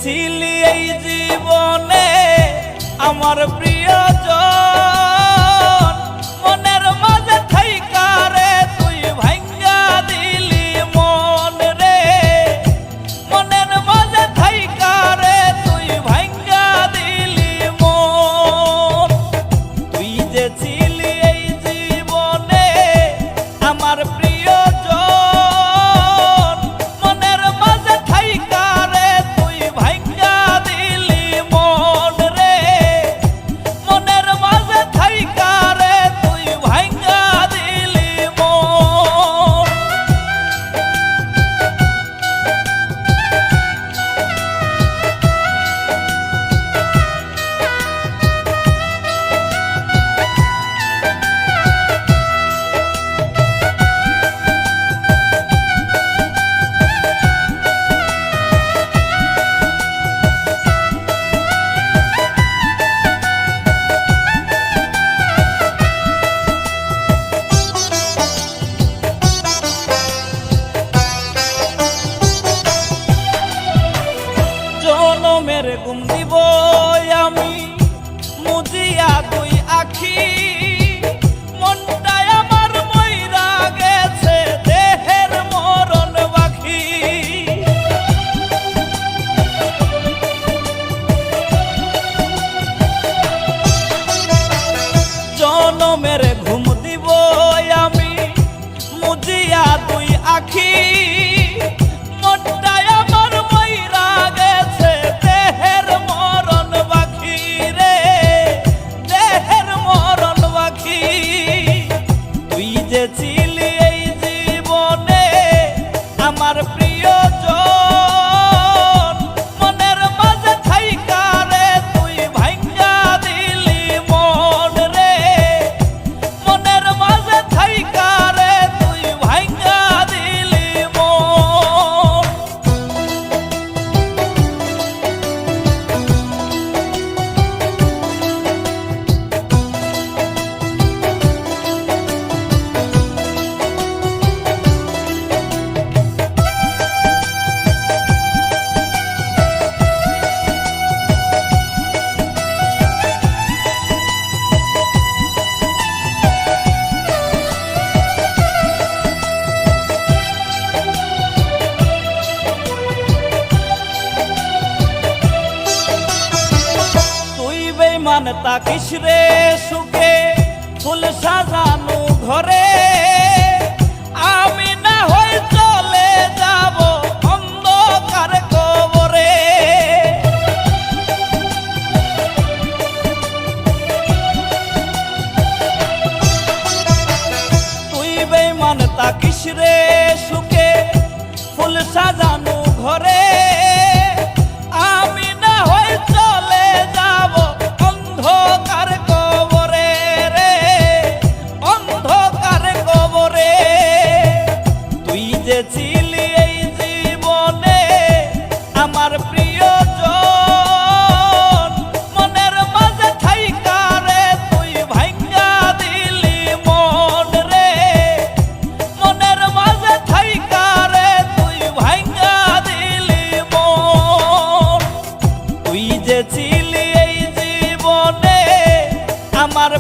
ছিলি এই জীবনে আমার প্রিয়জন, মনের মাঝে থাইকা রে তুই ভাঙ্গা দিলি মন রে, মনের মাঝে থাইকা রে তুই ভাঙ্গা দিলি মন। তুই যে ছিলি এই জীবনে আমার প্রিয়জন, মনের মাঝে থাইকা রে তুই ভাঙ্গা দিলি মন রে, মনের মাঝে থাইকা রে তুই ভাঙ্গা দিলি মন। জনমের ঘুম দিব আমি মুজিয়া দুই আখি, মনটাই আমার মইরা গেছে দেহের মরণ বাকি। জনমের ঘুম দিব আমি মুজিয়া দুই আখি, মনটাই আমার মইরা গেছে দেহের মরণ বাকি রে, দেহের মরণ বাকি। তুই যে ছিলি এই জীবনে আমার প্রিয়জন, মনের মাঝে থাইকা রে তুই ভাঙ্গা দিলি মন রে, মনের মাঝে থাইকা রে তুই ভাঙ্গা দিলি মন। বেঈমান তাকিস রে সুখে ফুল সাজানো ঘরে, আমি না হই চলে যাব অন্ধকার কবরে। তুই বেঈমান তাকিস রে সুখে ফুল সাজানো ঘরে, আমি না হই চলে যাব অন্ধকার কবরে রে, অন্ধকার কবরে। তুই যে ছিলি এই জীবনে আমার প্রিয়জন, মনের মাঝে থাইকা রে তুই ভাঙ্গা দিলি মন রে, মনের মাঝে থাইকা রে তুই ভাঙ্গা দিলি মন। তুই যে ছিলি এই জীবনে আমার